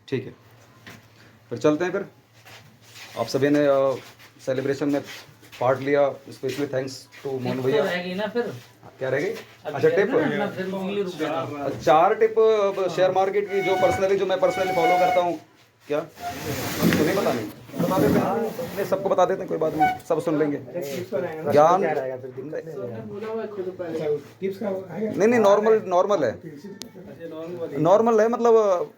ठीक है, फिर चलते हैं। फिर आप सभी ने सेलिब्रेशन में पार्ट लिया, स्पेशली थैंक्स टू मोनू भैया। रहेगी ना फिर क्या रहेगी? अच्छा, tip, tip 4 tip share market की जो मैं पर्सनली फॉलो करता हूँ। क्या तो नहीं बतानी? बता देते हैं, नहीं सबको बता देते हैं, कोई बात नहीं, सब सुन लेंगे ज्ञान। नहीं, नॉर्मल है, मतलब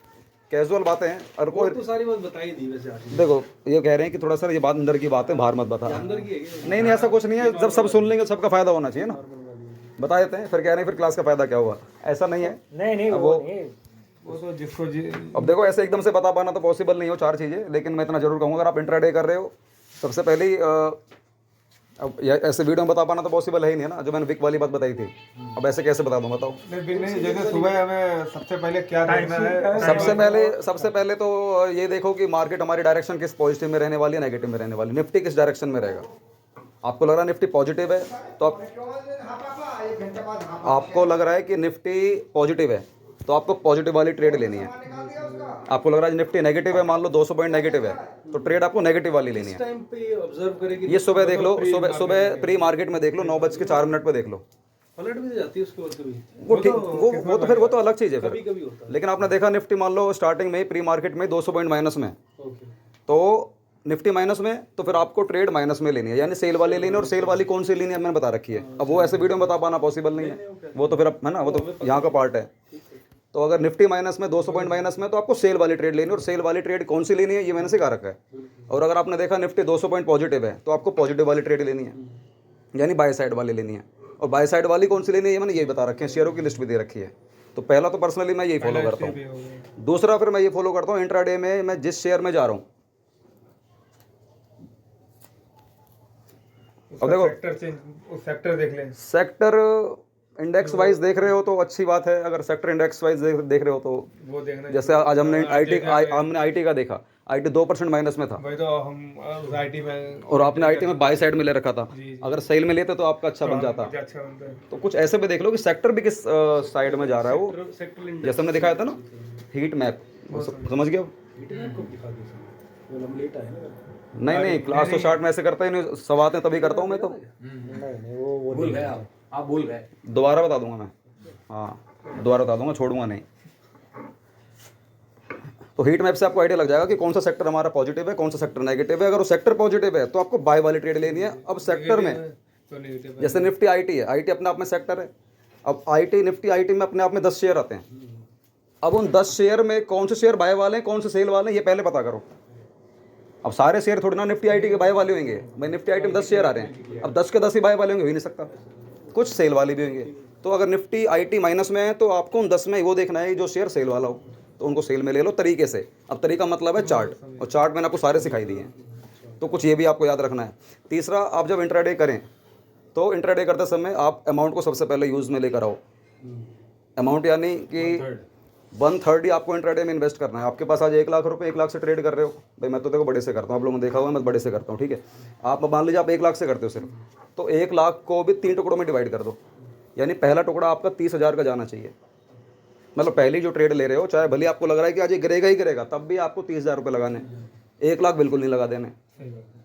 कैजुअल बातें हैं। और कोई तो सारी बात बताई दी वैसे आज। देखो, ये कह रहे हैं कि थोड़ा सा ये बात अंदर की बात है, बाहर मत बता। अंदर की है क्या? नहीं, ऐसा कुछ नहीं है, जब सब सुन लेंगे सबका फायदा होना चाहिए ना। बता देते हैं, फिर कह रहे हैं फिर क्लास का फायदा क्या हुआ? ऐसा नहीं है। नहीं अब वो तो जिसको अब देखो, ऐसे एकदम से बता पाना तो पॉसिबल नहीं हो 4 चीज़ें, लेकिन मैं इतना जरूर कहूँगा, अगर आप इंट्राडे कर रहे हो, सबसे पहले ही अब ऐसे वीडियो में बता पाना तो पॉसिबल है ही नहीं, है ना। जो मैंने विक वाली बात बताई थी, अब ऐसे कैसे बता दूँ, बताओ। नहीं, जैसे सुबह हमें सबसे पहले क्या देखना है? सबसे पहले तो ये देखो कि मार्केट हमारी डायरेक्शन किस पॉजिटिव में रहने वाली है, नेगेटिव में रहने वाली। निफ्टी किस डायरेक्शन में रहेगा? आपको लग रहा है निफ्टी पॉजिटिव है, तो आपको लग रहा है कि निफ्टी पॉजिटिव है, तो आपको पॉजिटिव वाली ट्रेड लेनी है। आपको लग रहा है निफ्टी नेगेटिव है, मान लो 200 पॉइंट नेगेटिव है, तो ट्रेड आपको नेगेटिव वाली लेनी है। टाइम पे ऑब्जर्व करें ये सुबह देख लो, सुबह प्री मार्केट में देख लो, 9:04 पे देख लो, पलट भी जाती है उसके बाद कभी। वो ठीक, वो तो अलग चीज़ है कभी फिर। कभी होता है। लेकिन आपने देखा निफ्टी मान लो स्टार्टिंग में प्री मार्केट में 200 पॉइंट माइनस में, ओके। तो निफ्टी माइनस में, तो फिर आपको ट्रेड माइनस में लेनी है, यानी सेल वाली लेनी है। और सेल वाली कौन सी लेनी है मैंने बता रखी है। अब वो ऐसे वीडियो में बता पाना पॉसिबल नहीं है, वो तो फिर है ना, वो तो यहाँ का पार्ट है। तो अगर निफ्टी माइनस में 200 पॉइंट माइनस में, तो आपको सेल वाली ट्रेड लेनी है। और सेल वाली ट्रेड कौन सी लेनी है ये मैंने सिखा रखा है। और अगर आपने देखा निफ्टी 200 पॉइंट पॉजिटिव है, तो आपको पॉजिटिव वाली ट्रेड लेनी है, यानी बाय साइड वाली लेनी है। और बाय साइड वाली कौन सी लेनी है ये मैंने यही बता रखे हैं, शेयरों की लिस्ट भी दे रखी है। तो पहला तो पर्सनली मैं यही फॉलो करता हूँ। दूसरा फिर मैं ये फॉलो करता हूँ, इंट्राडे में मैं जिस शेयर में जा रहा हूँ, अब देखो सेक्टर देख लें। सेक्टर इंडेक्स वाइज देख रहे हो तो अच्छी बात है। अगर सेक्टर इंडेक्स वाइज देख रहे हो तो वो देखना, जैसे आज हमने आईटी का देखा, आईटी 2% माइनस में था, वही तो हम आईटी में, और आपने आईटी में बाय साइड में ले रखा था। अगर सेल में लेते तो आपका अच्छा बन जाता। अच्छा बनता है। तो कुछ ऐसे भी देख लो कि सेक्टर भी किस साइड में जा रहा है। वो जैसे हमने दिखाया था ना हीट मैप, समझ गए हो? नहीं, क्लास तो स्टार्ट में ऐसे करता ही नहीं, सब आते हैं तभी करता हूँ मैं तो। वो भूल गए आप भूल गए। दोबारा बता दूंगा मैं, हाँ दोबारा बता दूंगा, छोड़ूंगा नहीं। तो हीट मैप से आपको आइडिया लग जाएगा कि कौन सा सेक्टर हमारा पॉजिटिव है, कौन सा सेक्टर नेगेटिव है। अगर वो सेक्टर पॉजिटिव है तो आपको बाय वाली ट्रेड लेनी है। अब सेक्टर में जैसे निफ्टी आईटी है, आईटी अपने आप में सेक्टर है। अब आईटी निफ्टी आईटी में अपने आप में 10 शेयर आते हैं। अब उन 10 शेयर में कौन से शेयर बाय वाले हैं, कौन से सेल वाले हैं, ये पहले पता करो। अब सारे शेयर थोड़ी ना निफ्टी आईटी के बाय वाले होंगे भाई। निफ्टी आईटी में 10 शेयर आ रहे हैं, अब 10 के 10 ही बाय वाले होंगे, हो ही नहीं सकता। कुछ सेल वाले भी होंगे। तो अगर निफ्टी आईटी माइनस में है तो आपको उन 10 में वो देखना है जो शेयर सेल वाला हो, तो उनको सेल में ले लो तरीके से। अब तरीका मतलब है चार्ट, और चार्ट मैंने आपको सारे सिखाई दिए हैं, तो कुछ ये भी आपको याद रखना है। तीसरा, आप जब इंट्राडे करें तो इंट्राडे करते समय आप अमाउंट को सबसे पहले यूज़ में लेकर आओ। अमाउंट यानी कि 1/3 ही आपको इंट्राडे में इन्वेस्ट करना है। आपके पास आज 1 लाख रुपए, 1 लाख से ट्रेड कर रहे हो भाई, मैं तो देखो बड़े से करता हूँ, आप लोगों ने देखा हुआ है मैं बड़े से करता हूँ, ठीक है। आप मान लीजिए आप 1 लाख से करते हो सिर्फ, तो 1 लाख को भी 3 टुकड़ों में डिवाइड कर दो, यानी पहला टुकड़ा आपका 30,000 का जाना चाहिए। मतलब पहली जो ट्रेड ले रहे हो, चाहे भले आपको लग रहा है कि आज ये गिरेगा ही गिरेगा, तब भी आपको 30,000 रुपये लगाने, 1 लाख बिल्कुल नहीं लगा देने।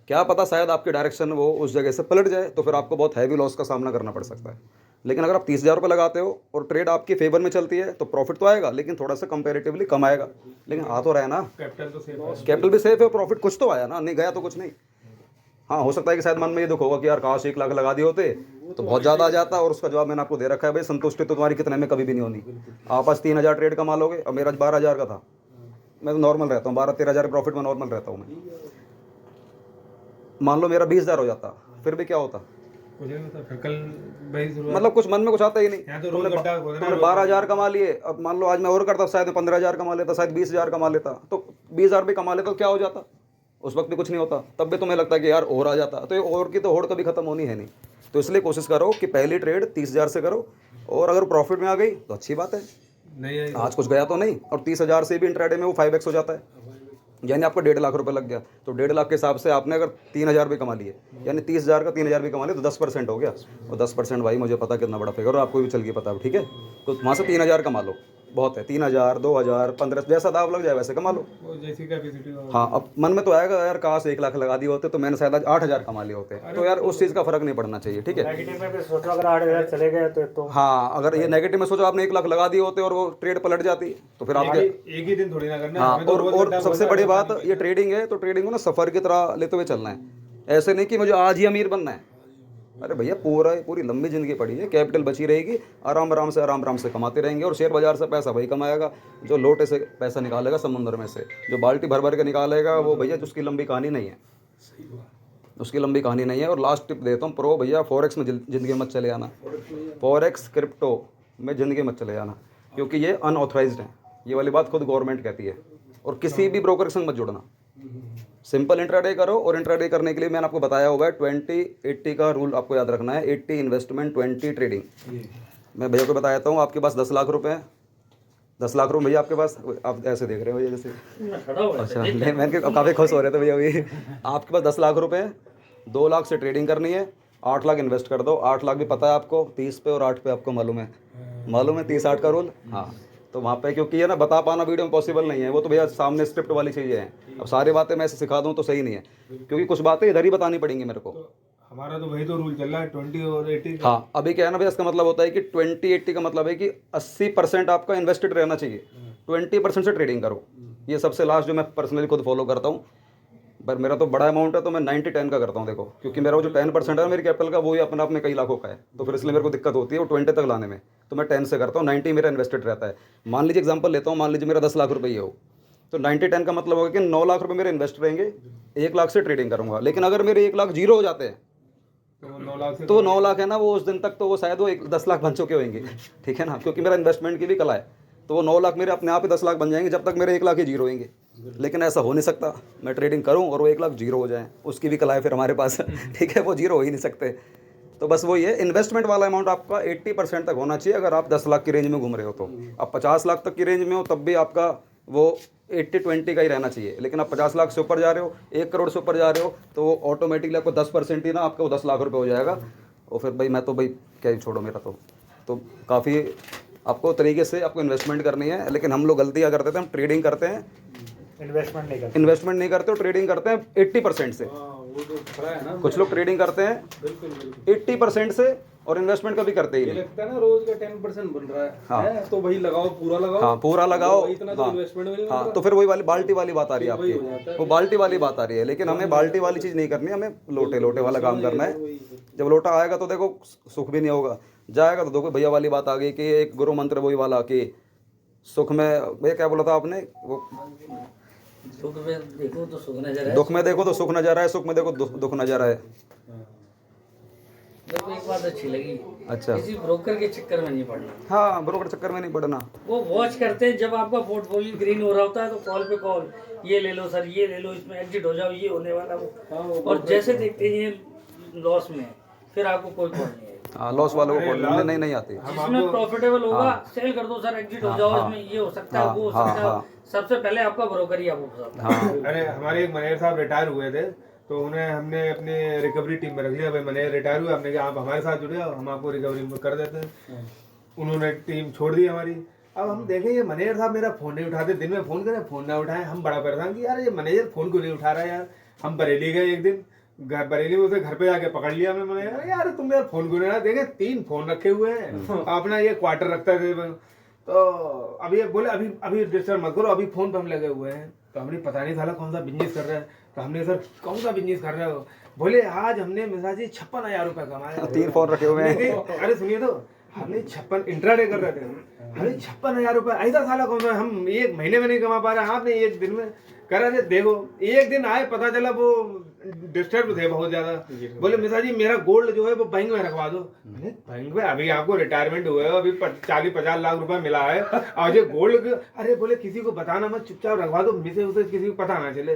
क्या पता शायद आपकी डायरेक्शन वो उस जगह से पलट जाए, तो फिर आपको बहुत हैवी लॉस का सामना करना पड़ सकता है। लेकिन अगर आप 30,000 रुपये लगाते हो और ट्रेड आपके फेवर में चलती है, तो प्रॉफिट तो आएगा, लेकिन थोड़ा सा कंपेरेटिवली कम आएगा, लेकिन आ तो रहा है ना, कैपिटल भी सेफ है, प्रॉफिट कुछ तो आया ना, नहीं गया तो कुछ नहीं। हाँ, हो सकता है कि शायद मन में ये दुख होगा कि यार काश 1 लाख लगा दिए होते तो बहुत ज़्यादा आ जाता, और उसका जवाब मैंने आपको दे रखा है भाई, संतुष्टि तो तुम्हारी कितने में कभी भी नहीं होनी। आप आज 3,000 ट्रेड कमा लोगे, और मेरा 12,000 का था, मैं तो नॉर्मल रहता हूँ, 12-13 हज़ार प्रॉफिट में नॉर्मल रहता हूँ मैं। मान लो मेरा 20,000 हो जाता, फिर भी क्या होता, मतलब कुछ मन में कुछ आता ही नहीं। तुमने 12,000 कमा लिए, अब मान लो आज मैं और करता, शायद 15,000 कमा लेता, शायद 20,000 कमा लेता, तो 20,000 भी कमा लेता तो क्या हो जाता, उस वक्त भी कुछ नहीं होता, तब भी तुम्हें लगता है कि यार और आ जाता। तो ये और की तो होड़ कभी खत्म होनी है नहीं। तो इसलिए कोशिश करो कि पहली ट्रेड 30,000 से करो, और अगर प्रॉफिट में आ गई तो अच्छी बात है, नहीं आज कुछ गया तो नहीं। और 30,000 से भी इंट्राडे में वो 5x हो जाता है, यानी आपको 1.5 लाख रुपए लग गया, तो 1.5 लाख के हिसाब से आपने अगर 3,000 भी कमा लिए, यानी 30,000 का 3,000 भी कमा लिए, तो 10% हो गया। और 10% भाई मुझे पता कितना बड़ा फिगर, और आपको भी चल के पता है, ठीक है। तो वहाँ से 3,000 कमा लो, बहुत है, 3,000 2,000 15, जैसा दाव लग जाए वैसे कमा लो। वो जैसी कैपेसिटी हो। हाँ, अब मन में तो आएगा यार काश 1 लाख लगा दिए होते तो मैंने शायद आज 8,000 कमा लिए होते। तो यार उस चीज़ का फर्क नहीं पड़ना चाहिए, ठीक है। नेगेटिव में भी सोचो अगर 8,000 चले गए तो हाँ, अगर ये नेगेटिव में सोचो आपने 1 लाख लगा दिए होते और वो ट्रेड पलट जाती तो फिर आपके। एक ही दिन थोड़ी ना करना है, हाँ, हमें तो रोज और घंटा सबसे बोलना बड़ी है, बात ये ट्रेडिंग है तो ट्रेडिंग को ना सफ़र की तरह लेते हुए चलना है। ऐसे नहीं कि मुझे आज ही अमीर बनना है। अरे भैया पूरी लंबी ज़िंदगी पड़ी है, कैपिटल बची रहेगी, आराम आराम से कमाते रहेंगे। और शेयर बाजार से पैसा वही कमाएगा जो लोटे से पैसा निकालेगा समुंदर में से। जो बाल्टी भर भर के निकालेगा वो भैया उसकी लंबी कहानी नहीं है, उसकी लंबी कहानी नहीं है। और लास्ट टिप देता हूँ प्रो भैया, फॉरेक्स में ज़िंदगी मत चले आना। फॉरेक्स क्रिप्टो में ज़िंदगी मत चले आना, क्योंकि ये अनऑथराइज्ड है। ये वाली बात खुद गवर्नमेंट कहती है। और किसी भी ब्रोकर के संग मत जुड़ना, सिंपल इंट्राडे करो। और इंट्राडे करने के लिए मैंने आपको बताया हुआ है 20-80 का रूल आपको याद रखना है। 80 इन्वेस्टमेंट, 20 ट्रेडिंग। मैं भैया को बताता हूँ, आपके पास 10 लाख रुपए हैं, 10 लाख रुपए भैया आपके पास, आप ऐसे देख रहे हो भैया जैसे, अच्छा नहीं, मैंने काफ़ी खुश हो रहे थे भैया अभी। आपके पास 10 लाख रुपए हैं, 2 लाख से ट्रेडिंग करनी है, 8 लाख इन्वेस्ट कर दो। 8 लाख भी पता है आपको, 30 पे और 8 पे आपको मालूम है 30-8 का रूल। हाँ, तो वहाँ पे क्योंकि ये ना बता पाना वीडियो में पॉसिबल नहीं है, वो तो भैया सामने स्क्रिप्ट वाली चीज़ें हैं। अब सारी बातें मैं ऐसे सिखा दूँ तो सही नहीं है, क्योंकि कुछ बातें इधर ही बतानी पड़ेंगी मेरे को। हमारा तो वही तो रूल चल रहा है 20 और 80। हाँ, अभी क्या है ना भैया, इसका मतलब होता है कि 20-80 का मतलब है कि 80% आपका इन्वेस्टेड रहना चाहिए, 20% से ट्रेडिंग करो। ये सबसे लास्ट जो मैं पर्सनली खुद फॉलो करता हूँ। पर मेरा तो बड़ा अमाउंट है तो मैं 90-10 का करता हूँ। देखो, क्योंकि मेरा वो जो 10% है मेरी कैपिटल का, वो ही अपने आप में कई लाखों का है, तो फिर इसलिए मेरे को दिक्कत होती है वो 20 तक लाने में। तो मैं 10 से करता हूँ, 90 मेरा इन्वेस्टेड रहता है। मान लीजिए एग्जांपल लेता हूँ, मान लीजिए मेरा 10 लाख रुपये ये हो, तो 90-10 का मतलब होगा कि 9 लाख रुपये मेरे इन्वेस्ट रहेंगे, 1 लाख से ट्रेडिंग करूँगा। लेकिन अगर मेरे 1 लाख जीरो हो जाते हैं तो 9 लाख से तो 9 लाख है ना, वो उस दिन तक तो वो शायद वो 10 लाख बन चुके होंगे, ठीक है ना, क्योंकि मेरा इन्वेस्टमेंट की भी कला है। तो वो 9 लाख मेरे अपने आप ही 10 लाख बन जाएंगे जब तक मेरे 1 लाख ही जीरो होंगे। लेकिन ऐसा हो नहीं सकता, मैं ट्रेडिंग करूं और वो 1 लाख जीरो हो जाए, उसकी भी कला है फिर हमारे पास, ठीक है, वो जीरो हो ही नहीं सकते। तो बस वो ये इन्वेस्टमेंट वाला अमाउंट आपका 80% तक होना चाहिए। अगर आप 10 लाख की रेंज में घूम रहे हो तो, आप 50 लाख तक की रेंज में हो तब भी आपका वो 80-20 का ही रहना चाहिए। लेकिन आप 50 लाख से ऊपर जा रहे हो, 1 करोड़ से ऊपर जा रहे हो, तो वो ऑटोमेटिकली आपको 10% ही ना आपको 10 लाख रुपये हो जाएगा। और फिर भाई मैं तो भाई क्या ही छोड़ो, मेरा तो काफ़ी आपको तरीके से आपको इन्वेस्टमेंट करनी है। लेकिन हम लोग गलतियाँ करते थे, हम ट्रेडिंग करते हैं, इन्वेस्टमेंट नहीं करते और ट्रेडिंग करते हैं 80% से। वो जो खड़ा है ना, कुछ लोग ट्रेडिंग करते हैं बिल्कुल बिल्कुल 80% से और इन्वेस्टमेंट कभी करते ही ये नहीं। लगता है ना रोज का 10% बन रहा है। हाँ। है तो भाई लगाओ, पूरा लगाओ। हाँ, पूरा लगाओ। वो इतना तो हाँ, इन्वेस्टमेंट में नहीं हाँ, होता। तो फिर वही वाली बाल्टी वाली बात आ रही है वही हो जाता आपकी, है। वो बाल्टी वाली बात आ रही है। लेकिन हमें बाल्टी वाली चीज़ नहीं करनी, हमें लोटे वाला काम करना है। जब लोटा आएगा तो देखो सुख भी नहीं होगा, जाएगा तो देखो भैया वाली बात आ गई कि एक गुरु मंत्र वही वाला कि सुख में, भैया क्या बोला था आपने, वो सुख में देखो तो सुख नजर है, दुख में देखो तो सुख नजर आए, सुख में देखो दुख नजर आए। मेरे को एक बात अच्छी लगी, अच्छा, किसी ब्रोकर के चक्कर में नहीं पड़ना। हाँ, ब्रोकर चक्कर में नहीं पड़ना। वो वॉच करते हैं, जब आपका पोर्टफोलियो ग्रीन हो रहा होता है तो कॉल पे कॉल, ये ले लो सर, ये ले लो, इसमें एग्जिट हो जाओ, ये होने वाला वो। और जैसे देखते हैं ये लॉस में, फिर आपको कोई कॉल नहीं है। हाँ, लॉस वालों को कॉल नहीं आती। जिसमें प्रॉफिटेबल होगा सेल कर दो सर, एग्जिट हो जाओ, इसमें ये हो सकता है, वो हो सकता है। सबसे पहले आपका ब्रोकर ही आपको बताता है। अरे हमारे एक मैनेजर साहब रिटायर हुए थे, तो उन्हें हमने अपने रिकवरी टीम में रख लिया। भाई मैनेजर रिटायर हुए, हमने कहा आप हमारे साथ जुड़े, हम आपको रिकवरी कर देते हैं। उन्होंने टीम छोड़ दी हमारी। अब हम देखें ये मैनेजर साहब मेरा फोन नहीं उठाते, दिन में फोन करें फोन ना उठाएं, हम बड़ा परेशान कि यार ये मैनेजर फोन क्यों नहीं उठा रहा है यार। हम बरेली गए एक दिन, बरेली में उसे घर पे जाके पकड़ लिया मैं यार तुम यार फोन क्यों नहीं रहा। देखे 3 फोन रखे हुए हैं, अपना ये क्वार्टर रखता है। तो अभी बोले अभी डिस्टर्ब मत करो, अभी फोन पे हम लगे हुए हैं। तो हमने पता नहीं था कौन सा बिजनेस कर रहा है। तो हमने सर कौन सा बिजनेस कर रहे हो, बोले आज हमने मिसाज 56,000 रुपये कमाया। 3 फोन रखे हुए हैं। अरे सुनिए तो, हमने 56 इंट्राडे कर रहे थे, अरे 56,000 रुपये ऐसा साला कौन सा, हम 1 महीने में नहीं कमा पा रहे, आपने 1 दिन में कर रहे थे। देखो 1 दिन आए, पता चला वो डिस्टर्ब थे बहुत ज्यादा। बोले मिसा जी मेरा गोल्ड जो है वो बैंक में रखवा दो। बैंक में अभी आपको रिटायरमेंट हुए हो, अभी 40-50 लाख रुपए मिला है और ये गोल्ड, अरे बोले किसी को बताना मत, चुपचाप रखवा दो, मिसे उसे किसी को पता ना चले।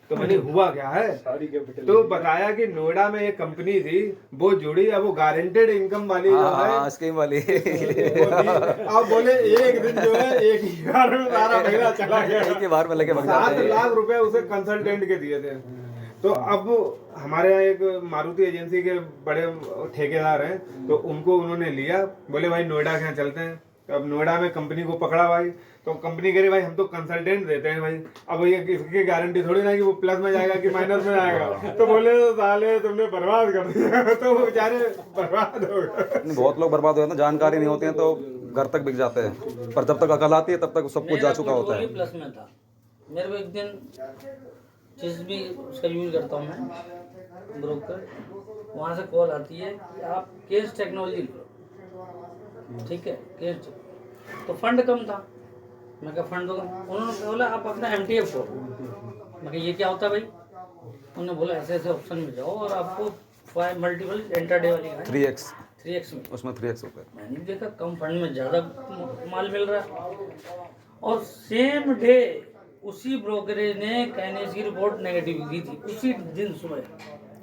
तो मैंने हुआ क्या है, तो बताया कि नोएडा में एक कंपनी थी वो जुड़ी, अब वो गारंटेड इनकम वाली जो है स्कीम वाली। अब बोले 1 दिन जो है 1 ही बार में सारा महीना चला गया। एक ही बार में लेके भाग जाते 7 हैं। लाख रुपए उसे कंसल्टेंट के दिए थे। तो अब हमारे यहाँ एक मारुति एजेंसी के बड़े ठेकेदार हैं, तो उनको उन्होंने लिया, बोले भाई नोएडा के यहाँ चलते हैं। तो अब नोएडा में कंपनी को पकड़ा भाई, तो कंपनी कह रही भाई हम तो कंसल्टेंट देते हैं भाई, अब ये इसकी गारंटी थोड़ी ना कि वो प्लस में जाएगा कि माइनस में जाएगा। तो बोले तो साले तुमने बर्बाद कर दिया। तो वो बेचारे बर्बाद हो गए। नहीं, बहुत लोग बर्बाद हो जाते हैं, जानकारी नहीं होती है तो घर तक बिक जाते हैं, पर जब तक अकल आती है तब तक सब कुछ जा चुका होता है। प्लस में था। मेरे को एक दिन जिस भी उसका यूज करता हूँ मैं ब्रोकर, वहाँ से कॉल आती है कि आप केस टेक्नोलॉजी लो, ठीक है केस, तो फंड कम था। मैं कहा फंड तो कम, उन्होंने बोला आप अपना MTF करो। मैं कहा ये क्या होता है भाई? उन्होंने बोला ऐसे ऐसे ऑप्शन में जाओ और आपको 5 मल्टीपल इंटरडे वाली 3x में, उसमें 3x होता है। मैंने देखा कम फंड में ज़्यादा माल मिल रहा है, और सेम डे उसी ब्रोकरेज ने कैनेज की रिपोर्ट नेगेटिव दी थी उसी दिन सुबह,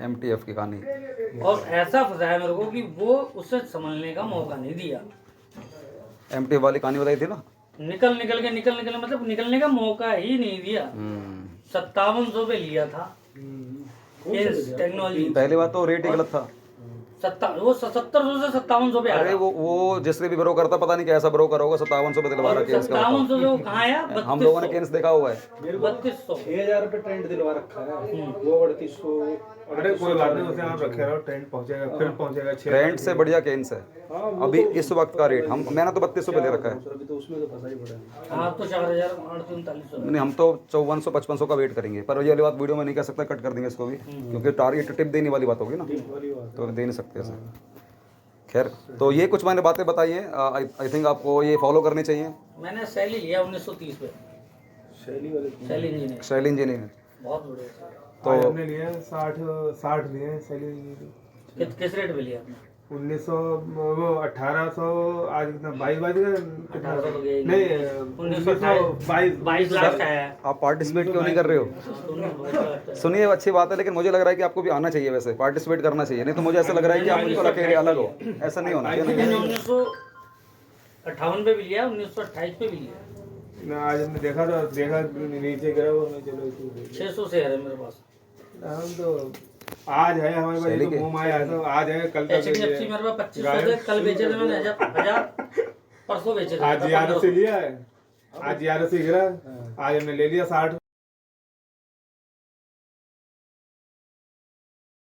MTF की कहानी। और ऐसा फंसाया मेरे को कि वो उससे संभलने का मौका नहीं दिया। MTF वाली कहानी बताई थी ना। निकल के मतलब निकलने का मौका ही नहीं दिया। 5700 पे लिया था केस टेक्नोलॉजी। पहली बात तो रेट ही गलत था। वो 1700 से 5700 पे अरे आया। वो जिसने भी ब्रोकर था पता नहीं कैसा ब्रोकर होगा, 5700 पे दिलवा रहा केस का। 5700 से वो कहाँ आया? हम लोगों ने केस देखा हुआ है। 3200। 6000 रुपए ट्रेंड दिलवा रखा है, वो 3800। अरे कोई बात नहीं, उसे आप रखे रहो, ट्रेंड पहुंचेगा, फिर पहुंचेगा 6। रेंट से बढ़िया केन्स है अभी इस वक्त का रेट। मैंने तो 3200 पे ले रखा है। अभी तो उसमें तो फंसा ही पड़ा है। हाँ तो 4839। नहीं, हम तो 5400-5500 का वेट करेंगे, पर ये वाली बात वीडियो में नहीं कह सकता, कट कर देंगे इसको भी, क्योंकि टारगेट टिप देने वाली बात होगी ना, वाली बात तो दे नहीं सकते ऐसे। खैर, तो ये कुछ मैंने बातें बताई हैं, आई थिंक आपको ये फॉलो करनी चाहिए। मैंने सैली लिया 1930 पे, शैली वाले सैली इंजीनियर, शैल इंजीनियर बहुत बढ़िया। तो हमने लिए 60 लिए सैलरी। किस रेट पे लिया आपने? 1900 वो 1800 आज कितना 22 1800 तो गया ही नहीं 22 लाख का है। आप पार्टिसिपेट क्यों नहीं कर रहे हो? सुनिए, अच्छी बात है, लेकिन मुझे लग रहा है कि आपको भी आना चाहिए, वैसे पार्टिसिपेट करना चाहिए। नहीं तो मुझे ऐसा लग रहा है कि आप बिल्कुल अकेले अलग हो, ऐसा नहीं होना चाहिए। मैंने 1958 पे भी लिया, 1928 पे भी लिया। आज हमने देखा नीचे गिरा वो हमें, चलो 600 से है मेरे पास। हम तो आज है हमारे पास, तो मुंह माया है, तो आज है कल तक HDFC मेरे पास 2500 थे, कल बेचे थे मैंने 1000, परसों बेचे थे। आज 1100 लिया है, आज 1100 गिरा, आज हमने ले लिया 60।